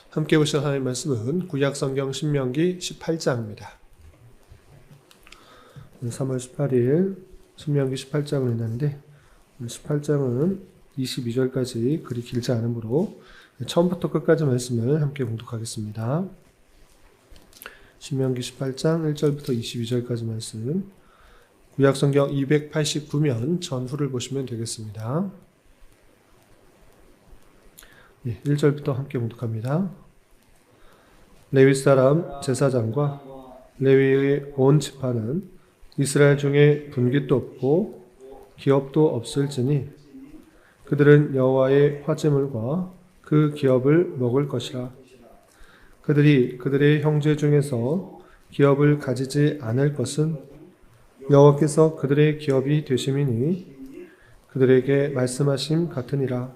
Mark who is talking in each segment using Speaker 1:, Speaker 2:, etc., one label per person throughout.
Speaker 1: 함께 보실 하나님의 말씀은 구약성경 신명기 18장입니다. 3월 18일 신명기 18장을 했는데 18장은 22절까지 그리 길지 않으므로 처음부터 끝까지 말씀을 함께 봉독하겠습니다. 신명기 18장 1절부터 22절까지 말씀, 구약성경 289면 전후를 보시면 되겠습니다. 1절부터 함께 봉독합니다. 레위 사람 제사장과 레위의 온 지파는 이스라엘 중에 분깃도 없고 기업도 없을지니 그들은 여호와의 화제물과 그 기업을 먹을 것이라. 그들이 그들의 형제 중에서 기업을 가지지 않을 것은 여호와께서 그들의 기업이 되심이니 그들에게 말씀하심 같으니라.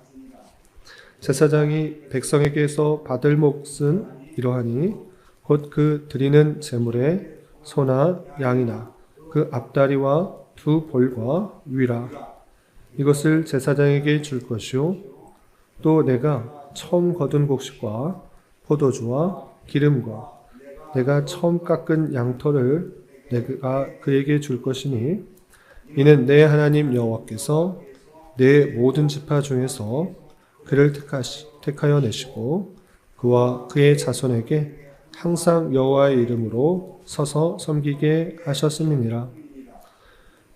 Speaker 1: 제사장이 백성에게서 받을 몫은 이러하니 곧 그 드리는 제물에 소나 양이나 그 앞다리와 두 볼과 위라. 이것을 제사장에게 줄 것이요 또 내가 처음 거둔 곡식과 포도주와 기름과 내가 처음 깎은 양털을 내가 그에게 줄 것이니 이는 내 하나님 여호와께서 내 모든 지파 중에서 그를 택하여 내시고 그와 그의 자손에게 항상 여호와의 이름으로 서서 섬기게 하셨음이니라.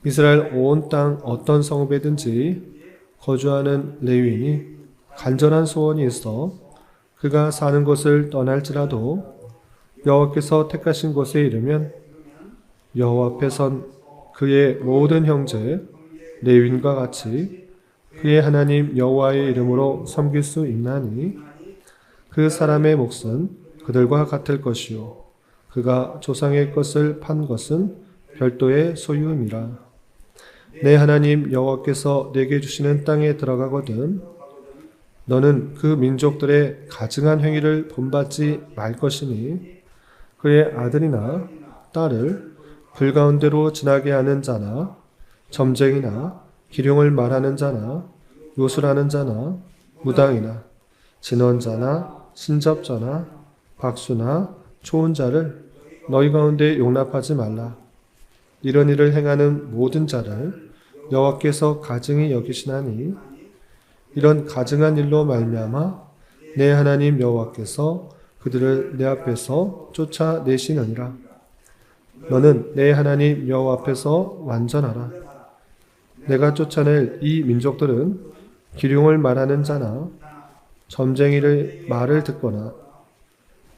Speaker 1: 이스라엘 온 땅 어떤 성읍에든지 거주하는 레위인이 간절한 소원이 있어 그가 사는 곳을 떠날지라도 여호와께서 택하신 곳에 이르면 여호와 앞에 선 그의 모든 형제 레위인과 같이 그의 하나님 여호와의 이름으로 섬길 수 있나니 그 사람의 몫은 그들과 같을 것이요 그가 조상의 것을 판 것은 별도의 소유임이라. 내 하나님 여호와께서 내게 주시는 땅에 들어가거든 너는 그 민족들의 가증한 행위를 본받지 말 것이니 그의 아들이나 딸을 불 가운데로 지나게 하는 자나 점쟁이나 기룡을 말하는 자나 요술하는 자나 무당이나 진언자나 신접자나 박수나 초혼자를 너희 가운데 용납하지 말라. 이런 일을 행하는 모든 자를 여호와께서 가증히 여기시나니 이런 가증한 일로 말미암아 내 하나님 여호와께서 그들을 내 앞에서 쫓아내시느니라. 너는 내 하나님 여호와 앞에서 완전하라. 내가 쫓아낼 이 민족들은 기륭을 말하는 자나 점쟁이를 말을 듣거나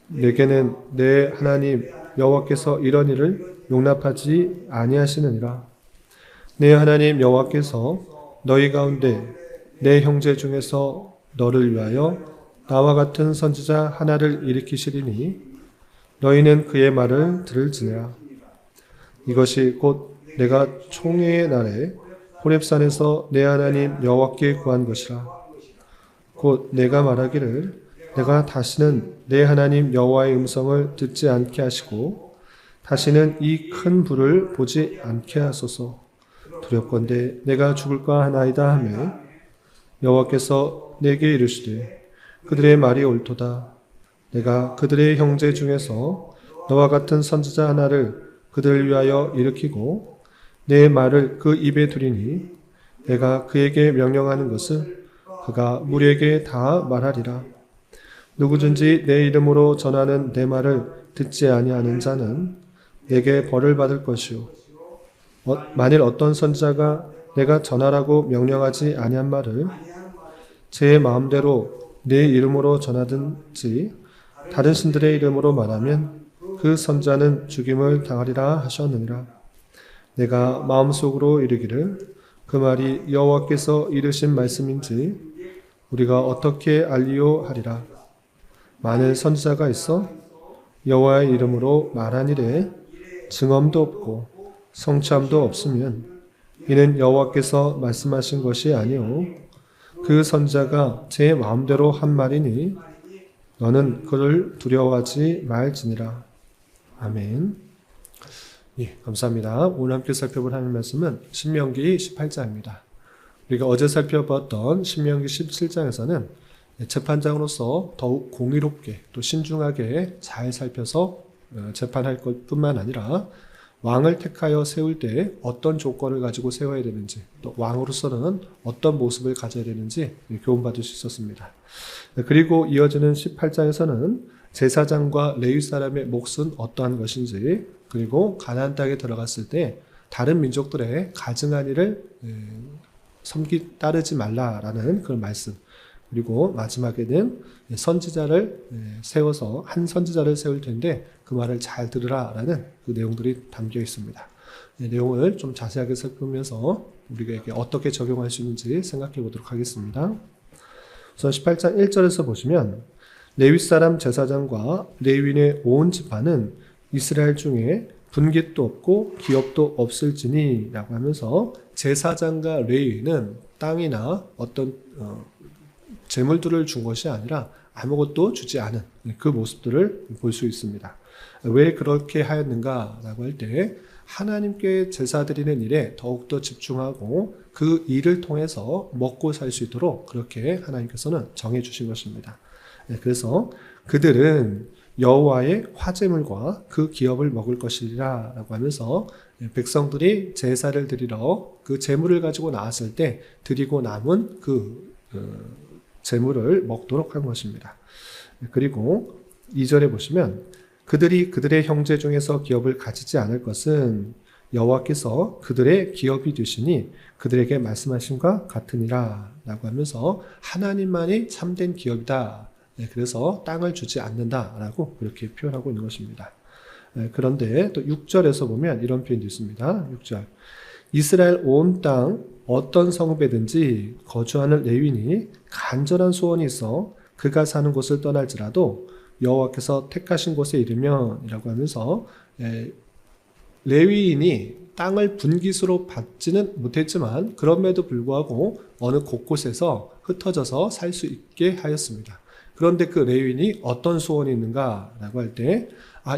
Speaker 1: 내게는 내 하나님 여호와께서 이런 일을 용납하지 아니하시느니라. 내 하나님 여호와께서 너희 가운데 내 형제 중에서 너를 위하여 나와 같은 선지자 하나를 일으키시리니 너희는 그의 말을 들을지니라. 이것이 곧 내가 총회의 날에 호렙산에서 내 하나님 여호와께 구한 것이라. 곧 내가 말하기를 내가 다시는 내 하나님 여호와의 음성을 듣지 않게 하시고 다시는 이 큰 불을 보지 않게 하소서. 두렵건대 내가 죽을까 하나이다 하며 여호와께서 내게 이르시되 그들의 말이 옳도다. 내가 그들의 형제 중에서 너와 같은 선지자 하나를 그들을 위하여 일으키고 내 말을 그 입에 두리니 내가 그에게 명령하는 것을 그가 무리에게 다 말하리라. 누구든지 내 이름으로 전하는 내 말을 듣지 아니하는 자는 내게 벌을 받을 것이요 만일 어떤 선지자가 내가 전하라고 명령하지 아니한 말을 제 마음대로 내 이름으로 전하든지 다른 신들의 이름으로 말하면 그 선지자는 죽임을 당하리라 하셨느니라. 내가 마음속으로 이르기를 그 말이 여호와께서 이르신 말씀인지 우리가 어떻게 알리요 하리라. 만일 선지자가 있어 여호와의 이름으로 말한 일에 증언도 없고 성취함도 없으면 이는 여호와께서 말씀하신 것이 아니오 그 선지자가 제 마음대로 한 말이니 너는 그를 두려워하지 말지니라. 아멘. 감사합니다. 오늘 함께 살펴볼 하나님 말씀은 신명기 18장입니다. 우리가 어제 살펴봤던 신명기 17장에서는 재판장으로서 더욱 공의롭게 또 신중하게 잘 살펴서 재판할 것 뿐만 아니라 왕을 택하여 세울 때 어떤 조건을 가지고 세워야 되는지, 또 왕으로서는 어떤 모습을 가져야 되는지 교훈받을 수 있었습니다. 그리고 이어지는 18장에서는 제사장과 레위 사람의 몫은 어떠한 것인지, 그리고 가나안 땅에 들어갔을 때 다른 민족들의 가증한 일을 따르지 말라라는 그런 말씀, 그리고 마지막에는 선지자를 세워서 한 선지자를 세울 텐데 그 말을 잘 들으라라는 그 내용들이 담겨 있습니다. 내용을 좀 자세하게 살펴보면서 우리가 이게 어떻게 적용할 수 있는지 생각해 보도록 하겠습니다. 우선 18장 1절에서 보시면 레위 사람 제사장과 레위인의 온 지파는 이스라엘 중에 분깃도 없고 기업도 없을지니 라고 하면서 제사장과 레위인은 땅이나 어떤 재물들을 준 것이 아니라 아무것도 주지 않은 그 모습들을 볼 수 있습니다. 왜 그렇게 하였는가라고 할 때 하나님께 제사 드리는 일에 더욱더 집중하고 그 일을 통해서 먹고 살 수 있도록 그렇게 하나님께서는 정해 주신 것입니다. 그래서 그들은 여호와의 화제물과 그 기업을 먹을 것이라 라고 하면서 백성들이 제사를 드리러 그 제물을 가지고 나왔을 때 드리고 남은 그 제물을 먹도록 한 것입니다. 그리고 2절에 보시면 그들이 그들의 형제 중에서 기업을 가지지 않을 것은 여호와께서 그들의 기업이 되시니 그들에게 말씀하신과 같으니라 라고 하면서 하나님만이 참된 기업이다. 그래서 땅을 주지 않는다라고 그렇게 표현하고 있는 것입니다. 그런데 또 6절에서 보면 이런 표현도 있습니다. 6절 이스라엘 온 땅 어떤 성읍에든지 거주하는 레위인이 간절한 소원이 있어 그가 사는 곳을 떠날지라도 여호와께서 택하신 곳에 이르면 이라고 하면서 레위인이 땅을 분깃으로 받지는 못했지만 그럼에도 불구하고 어느 곳곳에서 흩어져서 살 수 있게 하였습니다. 그런데 그 레위인이 어떤 소원이 있는가라고 할 때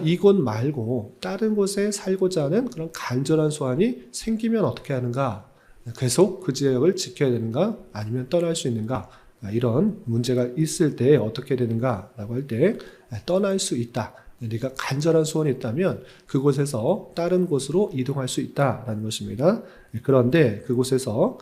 Speaker 1: 이곳 말고 다른 곳에 살고자 하는 그런 간절한 소원이 생기면 어떻게 하는가, 계속 그 지역을 지켜야 되는가 아니면 떠날 수 있는가, 이런 문제가 있을 때 어떻게 되는가라고 할 때 떠날 수 있다. 네가 간절한 소원이 있다면 그곳에서 다른 곳으로 이동할 수 있다라는 것입니다. 그런데 그곳에서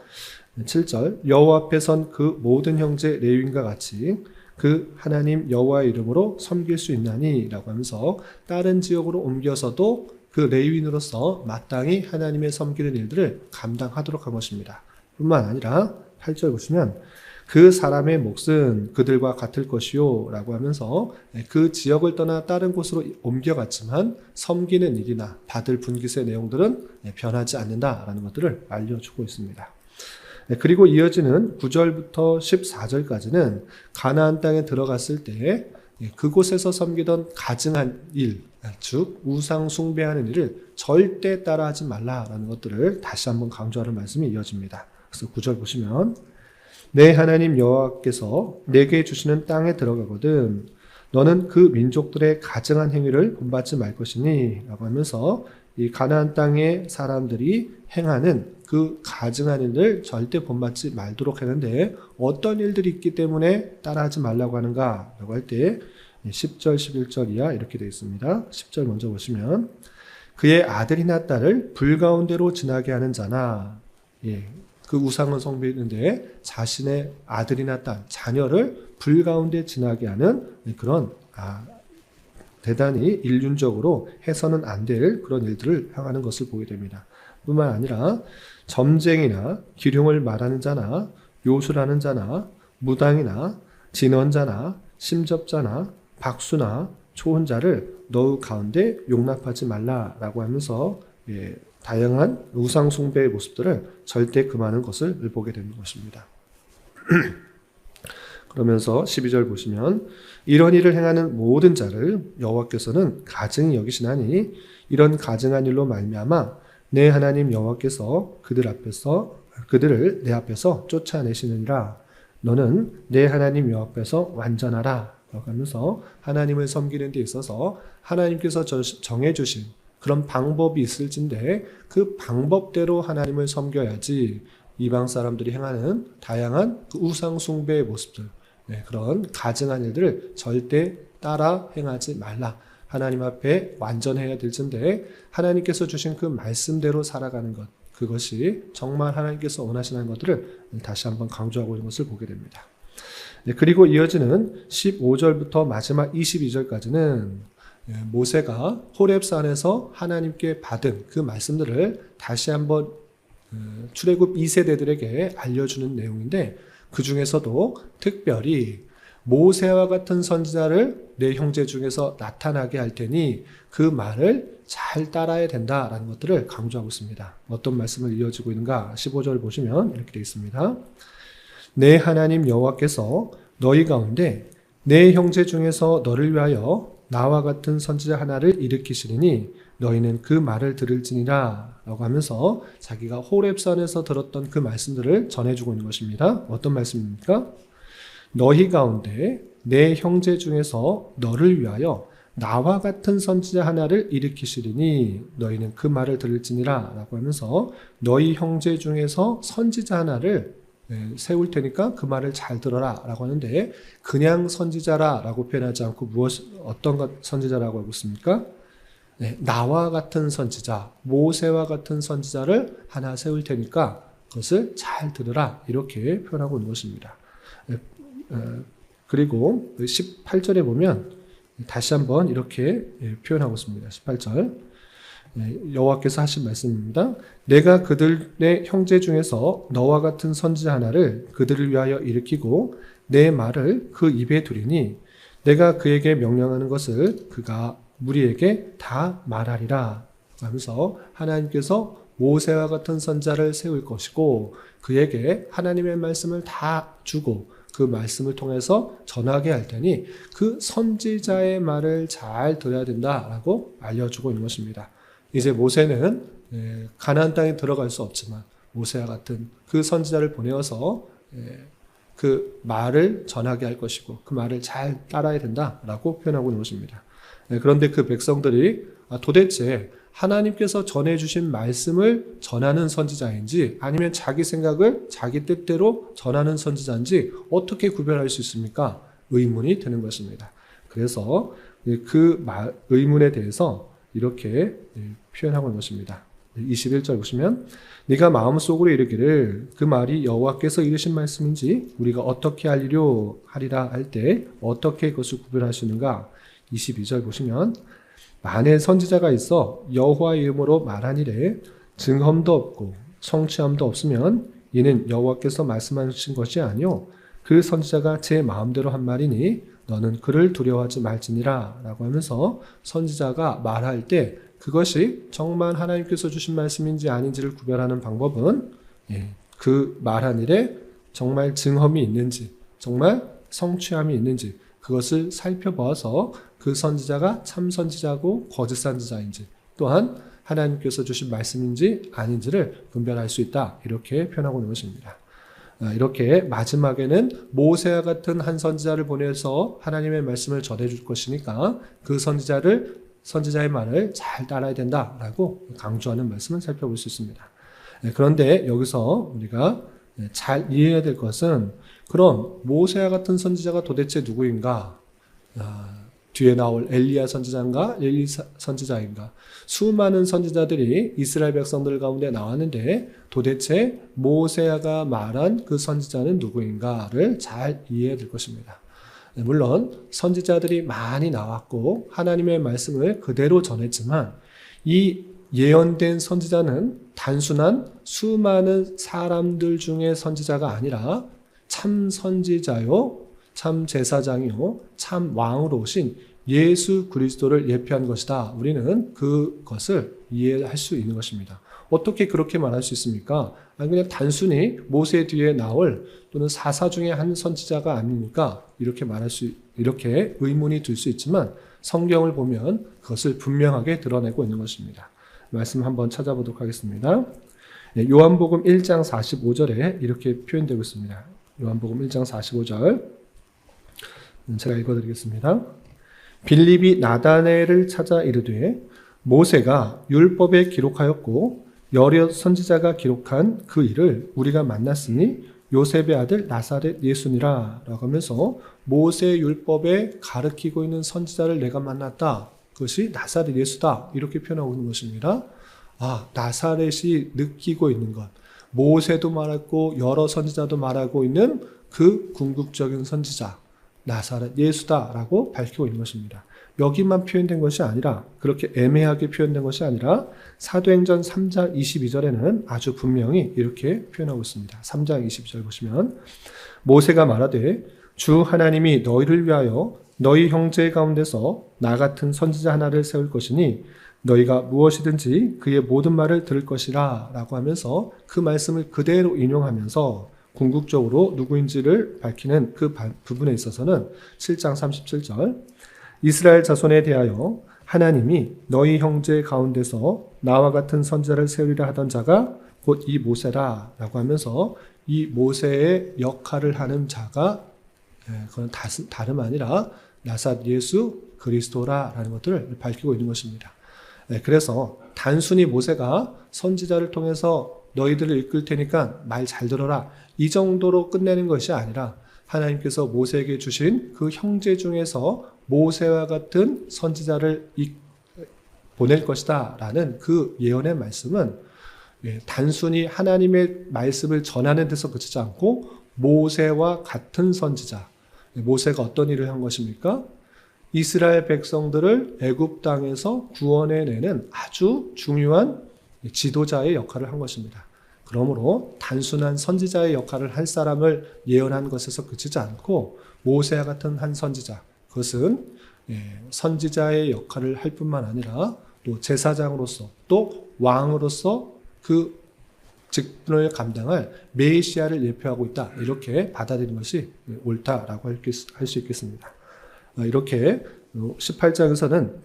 Speaker 1: 7절 여호와 앞에 선 그 모든 형제 레위인과 같이 그 하나님 여호와의 이름으로 섬길 수 있나니 라고 하면서 다른 지역으로 옮겨서도 그 레위인으로서 마땅히 하나님의 섬기는 일들을 감당하도록 한 것입니다. 뿐만 아니라 8절 보시면 그 사람의 몫은 그들과 같을 것이요 라고 하면서 그 지역을 떠나 다른 곳으로 옮겨갔지만 섬기는 일이나 받을 분깃의 내용들은 변하지 않는다라는 것들을 알려주고 있습니다. 그리고 이어지는 9절부터 14절까지는 가나안 땅에 들어갔을 때 그곳에서 섬기던 가증한 일, 즉 우상 숭배하는 일을 절대 따라하지 말라라는 것들을 다시 한번 강조하는 말씀이 이어집니다. 그래서 9절 보시면 내 하나님 여호와께서 내게 주시는 땅에 들어가거든 너는 그 민족들의 가증한 행위를 본받지 말 것이니 라고 하면서 이 가나안 땅의 사람들이 행하는 그 가증한 일을 절대 본받지 말도록 하는데 어떤 일들이 있기 때문에 따라하지 말라고 하는가 라고 할 때 10절 11절 이하 이렇게 되어 있습니다. 10절 먼저 보시면 그의 아들이나 딸을 불 가운데로 지나게 하는 자나, 그 우상을 섬기는데 자신의 아들이나 딸, 자녀를 불 가운데 지나게 하는 그런 대단히 일륜적으로 해서는 안 될 그런 일들을 행하는 것을 보게 됩니다. 뿐만 아니라 점쟁이나 기륭을 말하는 자나 요술하는 자나 무당이나 진언자나 심접자나 박수나 초혼자를 너희 가운데 용납하지 말라라고 하면서 다양한 우상 숭배의 모습들을 절대 금하는 것을 보게 되는 것입니다. 그러면서 12절 보시면 이런 일을 행하는 모든 자를 여호와께서는 가증히 여기시나니 이런 가증한 일로 말미암아 내 하나님 여호와께서 그들을 내 앞에서 쫓아내시느니라. 너는 내 하나님 여호와 앞에서 완전하라 라고 하면서 하나님을 섬기는 데 있어서 하나님께서 정해주신 그런 방법이 있을진데 그 방법대로 하나님을 섬겨야지 이방 사람들이 행하는 다양한 그 우상 숭배의 모습들, 그런 가증한 일들을 절대 따라 행하지 말라. 하나님 앞에 완전해야 될 텐데 하나님께서 주신 그 말씀대로 살아가는 것, 그것이 정말 하나님께서 원하시는 것들을 다시 한번 강조하고 있는 것을 보게 됩니다. 그리고 이어지는 15절부터 마지막 22절까지는 모세가 호렙산에서 하나님께 받은 그 말씀들을 다시 한번 출애굽 2세대들에게 알려주는 내용인데, 그 중에서도 특별히 모세와 같은 선지자를 내 형제 중에서 나타나게 할 테니 그 말을 잘 따라야 된다라는 것들을 강조하고 있습니다. 어떤 말씀을 이어지고 있는가? 15절 보시면 이렇게 되어 있습니다. 내 하나님 여호와께서 너희 가운데 내 형제 중에서 너를 위하여 나와 같은 선지자 하나를 일으키시리니 너희는 그 말을 들을지니라 라고 하면서 자기가 호렙산에서 들었던 그 말씀들을 전해주고 있는 것입니다. 어떤 말씀입니까? 너희 가운데 내 형제 중에서 너를 위하여 나와 같은 선지자 하나를 일으키시리니 너희는 그 말을 들을지니라 라고 하면서 너희 형제 중에서 선지자 하나를 세울 테니까 그 말을 잘 들어라 라고 하는데, 그냥 선지자라 라고 표현하지 않고 어떤 선지자라고 하고 있습니까? 나와 같은 선지자, 모세와 같은 선지자를 하나 세울 테니까 그것을 잘 들으라, 이렇게 표현하고 있는 것입니다. 그리고 18절에 보면 다시 한번 이렇게 표현하고 있습니다. 18절 여호와께서 하신 말씀입니다. 내가 그들의 형제 중에서 너와 같은 선지자 하나를 그들을 위하여 일으키고 내 말을 그 입에 두리니 내가 그에게 명령하는 것을 그가 무리에게 다 말하리라 하면서 하나님께서 모세와 같은 선지자를 세울 것이고 그에게 하나님의 말씀을 다 주고 그 말씀을 통해서 전하게 할 테니 그 선지자의 말을 잘 들어야 된다라고 알려주고 있는 것입니다. 이제 모세는 가나안 땅에 들어갈 수 없지만 모세와 같은 그 선지자를 보내어서 그 말을 전하게 할 것이고 그 말을 잘 따라야 된다라고 표현하고 있는 것입니다. 그런데 그 백성들이 도대체 하나님께서 전해주신 말씀을 전하는 선지자인지 아니면 자기 생각을 자기 뜻대로 전하는 선지자인지 어떻게 구별할 수 있습니까? 의문이 드는 것입니다. 그래서 그 의문에 대해서 이렇게 표현하고 있는 것입니다. 21절 보시면 네가 마음속으로 이르기를 그 말이 여호와께서 이르신 말씀인지 우리가 어떻게 하리라 할 때 어떻게 그것을 구별하시는가? 22절 보시면 만에 선지자가 있어 여호와의 이름으로 말하니래 증험도 없고 성취함도 없으면 이는 여호와께서 말씀하신 것이 아니요 그 선지자가 제 마음대로 한 말이니 너는 그를 두려워하지 말지니라 라고 하면서 선지자가 말할 때 그것이 정말 하나님께서 주신 말씀인지 아닌지를 구별하는 방법은 그 말한 일에 정말 증험이 있는지 정말 성취함이 있는지 그것을 살펴보아서 그 선지자가 참 선지자고 거짓 선지자인지 또한 하나님께서 주신 말씀인지 아닌지를 분별할 수 있다, 이렇게 표현하고 있는 것입니다. 이렇게 마지막에는 모세와 같은 한 선지자를 보내서 하나님의 말씀을 전해줄 것이니까 그 선지자의 말을 잘 따라야 된다라고 강조하는 말씀을 살펴볼 수 있습니다. 그런데 여기서 우리가 잘 이해해야 될 것은 그럼 모세와 같은 선지자가 도대체 누구인가? 뒤에 나올 엘리야 선지자인가? 엘리 선지자인가? 수많은 선지자들이 이스라엘 백성들 가운데 나왔는데 도대체 모세가 말한 그 선지자는 누구인가를 잘 이해해야 될 것입니다. 물론 선지자들이 많이 나왔고 하나님의 말씀을 그대로 전했지만 이 예언된 선지자는 단순한 수많은 사람들 중에 선지자가 아니라 참 선지자요, 참 제사장이요, 참 왕으로 오신 예수 그리스도를 예표한 것이다. 우리는 그것을 이해할 수 있는 것입니다. 어떻게 그렇게 말할 수 있습니까? 아니 그냥 단순히 모세 뒤에 나올 또는 사사 중에 한 선지자가 아닙니까? 이렇게 의문이 들 수 있지만 성경을 보면 그것을 분명하게 드러내고 있는 것입니다. 말씀 한번 찾아보도록 하겠습니다. 요한복음 1장 45절에 이렇게 표현되고 있습니다. 요한복음 1장 45절 제가 읽어드리겠습니다. 빌립이 나다나엘을 찾아 이르되 모세가 율법에 기록하였고 여러 선지자가 기록한 그 일을 우리가 만났으니 요셉의 아들 나사렛 예수니라 라고 하면서 모세 율법에 가르치고 있는 선지자를 내가 만났다. 그것이 나사렛 예수다. 이렇게 표현하고 있는 것입니다. 나사렛이 느끼고 있는 것. 모세도 말했고 여러 선지자도 말하고 있는 그 궁극적인 선지자 나사렛 예수다라고 밝히고 있는 것입니다. 여기만 표현된 것이 아니라 그렇게 애매하게 표현된 것이 아니라 사도행전 3장 22절에는 아주 분명히 이렇게 표현하고 있습니다. 3장 22절 보시면 모세가 말하되 주 하나님이 너희를 위하여 너희 형제 가운데서 나 같은 선지자 하나를 세울 것이니 너희가 무엇이든지 그의 모든 말을 들을 것이라 라고 하면서 그 말씀을 그대로 인용하면서 궁극적으로 누구인지를 밝히는 그 부분에 있어서는 7장 37절 이스라엘 자손에 대하여 하나님이 너희 형제 가운데서 나와 같은 선지자를 세우리라 하던 자가 곧 이 모세라 라고 하면서 이 모세의 역할을 하는 자가 그건 다름 아니라 나사렛 예수 그리스도라라는 것들을 밝히고 있는 것입니다. 그래서 단순히 모세가 선지자를 통해서 너희들을 이끌 테니까 말 잘 들어라 이 정도로 끝내는 것이 아니라 하나님께서 모세에게 주신 그 형제 중에서 모세와 같은 선지자를 보낼 것이다 라는 그 예언의 말씀은 단순히 하나님의 말씀을 전하는 데서 그치지 않고 모세와 같은 선지자 모세가 어떤 일을 한 것입니까? 이스라엘 백성들을 애굽 땅에서 구원해내는 아주 중요한 지도자의 역할을 한 것입니다. 그러므로 단순한 선지자의 역할을 할 사람을 예언한 것에서 그치지 않고 모세와 같은 한 선지자 그것은 선지자의 역할을 할 뿐만 아니라 또 제사장으로서 또 왕으로서 그 직분을 감당할 메시아를 예표하고 있다. 이렇게 받아들이는 것이 옳다라고 할 수 있겠습니다. 이렇게 18장에서는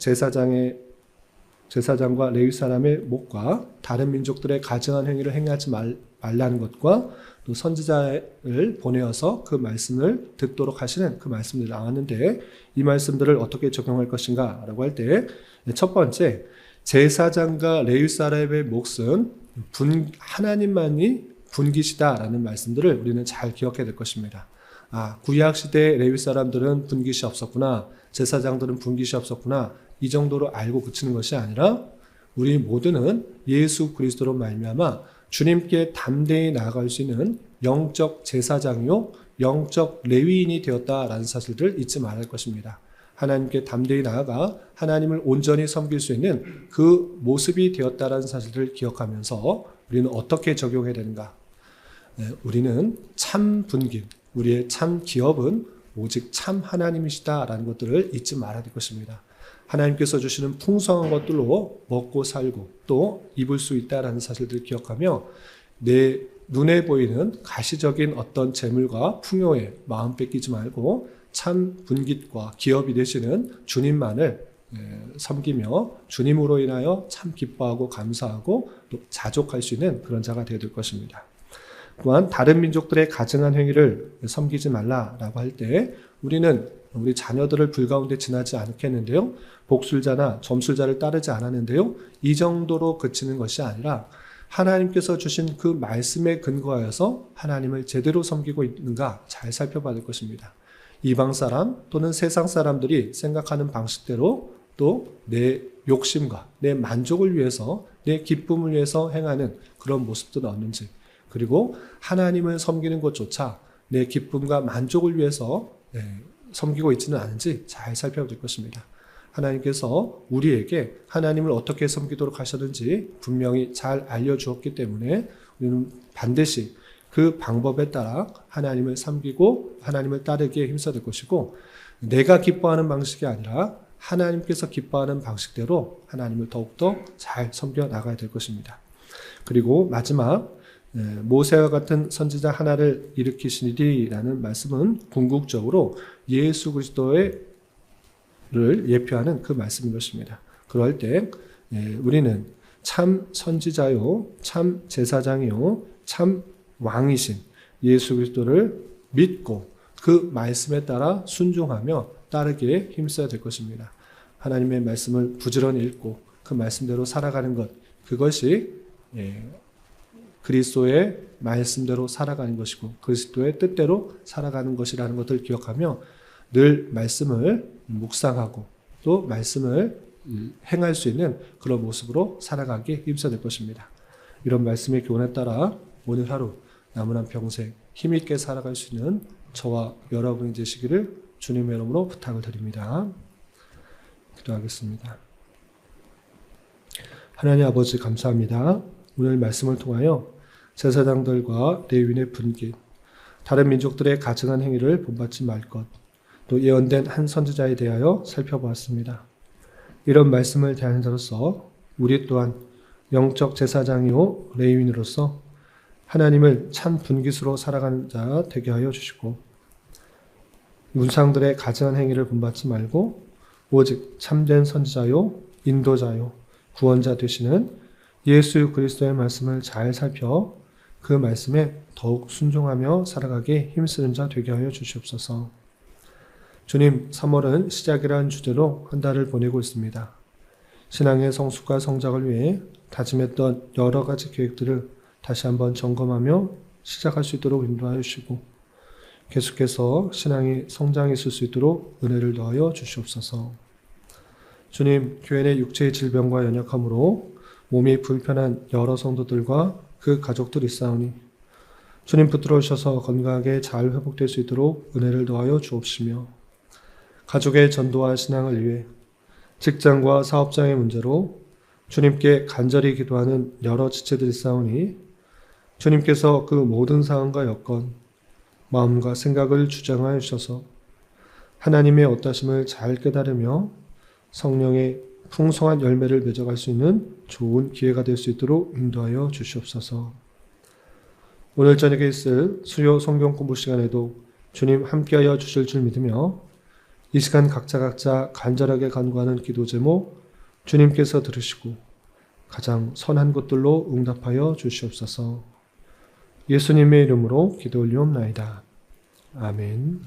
Speaker 1: 제사장과 레위 사람의 목과 다른 민족들의 가증한 행위를 행하지 말라는 것과 또 선지자를 보내어서 그 말씀을 듣도록 하시는 그 말씀들이 나왔는데 이 말씀들을 어떻게 적용할 것인가 라고 할 때 첫 번째 제사장과 레위 사람의 몫은 하나님만이 분기시다라는 말씀들을 우리는 잘 기억해야 될 것입니다. 구약시대 레위 사람들은 분깃이 없었구나. 제사장들은 분깃이 없었구나. 이 정도로 알고 그치는 것이 아니라 우리 모두는 예수 그리스도로 말미암아 주님께 담대히 나아갈 수 있는 영적 제사장이요 영적 레위인이 되었다라는 사실을 잊지 말아야 할 것입니다. 하나님께 담대히 나아가 하나님을 온전히 섬길 수 있는 그 모습이 되었다라는 사실을 기억하면서 우리는 어떻게 적용해야 되는가? 우리는 참 분깃, 우리의 참 기업은 오직 참 하나님이시다라는 것들을 잊지 말아야 될 것입니다. 하나님께서 주시는 풍성한 것들로 먹고 살고 또 입을 수 있다라는 사실들을 기억하며 내 눈에 보이는 가시적인 어떤 재물과 풍요에 마음 뺏기지 말고 참 분깃과 기업이 되시는 주님만을 섬기며 주님으로 인하여 참 기뻐하고 감사하고 또 자족할 수 있는 그런 자가 되어야 될 것입니다. 또한 다른 민족들의 가증한 행위를 섬기지 말라라고 할 때 우리는 우리 자녀들을 불가운데 지나지 않겠는데요. 복술자나 점술자를 따르지 않았는데요. 이 정도로 그치는 것이 아니라 하나님께서 주신 그 말씀에 근거하여서 하나님을 제대로 섬기고 있는가 잘 살펴봐야 될 것입니다. 이방 사람 또는 세상 사람들이 생각하는 방식대로 또 내 욕심과 내 만족을 위해서 내 기쁨을 위해서 행하는 그런 모습들은 없는지 그리고 하나님을 섬기는 것조차 내 기쁨과 만족을 위해서 섬기고 있지는 않은지 잘 살펴볼 것입니다. 하나님께서 우리에게 하나님을 어떻게 섬기도록 하셨는지 분명히 잘 알려주었기 때문에 우리는 반드시 그 방법에 따라 하나님을 섬기고 하나님을 따르기에 힘써야 될 것이고 내가 기뻐하는 방식이 아니라 하나님께서 기뻐하는 방식대로 하나님을 더욱더 잘 섬겨 나가야 될 것입니다. 그리고 마지막 모세와 같은 선지자 하나를 일으키시리라는 말씀은 궁극적으로 예수 그리스도를 예표하는 그 말씀인 것입니다. 그럴 때 우리는 참 선지자요, 참 제사장이요, 참 왕이신 예수 그리스도를 믿고 그 말씀에 따라 순종하며 따르기에 힘써야 될 것입니다. 하나님의 말씀을 부지런히 읽고 그 말씀대로 살아가는 것, 그것이 그리스도의 말씀대로 살아가는 것이고 그리스도의 뜻대로 살아가는 것이라는 것을 기억하며 늘 말씀을 묵상하고 또 말씀을 행할 수 있는 그런 모습으로 살아가기에 힘써야 될 것입니다. 이런 말씀의 교훈에 따라 오늘 하루 남은 한 평생 힘있게 살아갈 수 있는 저와 여러분이 되시기를 주님의 이름으로 부탁을 드립니다. 기도하겠습니다. 하나님 아버지 감사합니다. 오늘 말씀을 통하여 제사장들과 레위인의 분깃, 다른 민족들의 가증한 행위를 본받지 말 것, 또 예언된 한 선지자에 대하여 살펴보았습니다. 이런 말씀을 대하는 자로서 우리 또한 영적 제사장이요 레위인으로서 하나님을 참 분깃으로 살아가는 자 되게 하여 주시고 문상들의 가증한 행위를 본받지 말고 오직 참된 선지자요 인도자요 구원자 되시는 예수 그리스도의 말씀을 잘 살펴 그 말씀에 더욱 순종하며 살아가게 힘쓰는 자 되게 하여 주시옵소서. 주님, 3월은 시작이라는 주제로 한 달을 보내고 있습니다. 신앙의 성숙과 성장을 위해 다짐했던 여러 가지 계획들을 다시 한번 점검하며 시작할 수 있도록 인도하여 주시고 계속해서 신앙이 성장했을 수 있도록 은혜를 더하여 주시옵소서. 주님, 교회 내 육체의 질병과 연약함으로 몸이 불편한 여러 성도들과 그 가족들이 있사오니 주님 붙들어 주셔서 건강하게 잘 회복될 수 있도록 은혜를 더하여 주옵시며 가족의 전도와 신앙을 위해 직장과 사업장의 문제로 주님께 간절히 기도하는 여러 지체들이 있사오니 주님께서 그 모든 상황과 여건, 마음과 생각을 주장하여 주셔서 하나님의 어떠심을 잘 깨달으며 성령의 풍성한 열매를 맺어갈 수 있는 좋은 기회가 될 수 있도록 인도하여 주시옵소서. 오늘 저녁에 있을 수요 성경 공부 시간에도 주님 함께하여 주실 줄 믿으며 이 시간 각자 간절하게 간구하는 기도 제목 주님께서 들으시고 가장 선한 것들로 응답하여 주시옵소서. 예수님의 이름으로 기도 올리옵나이다. 아멘.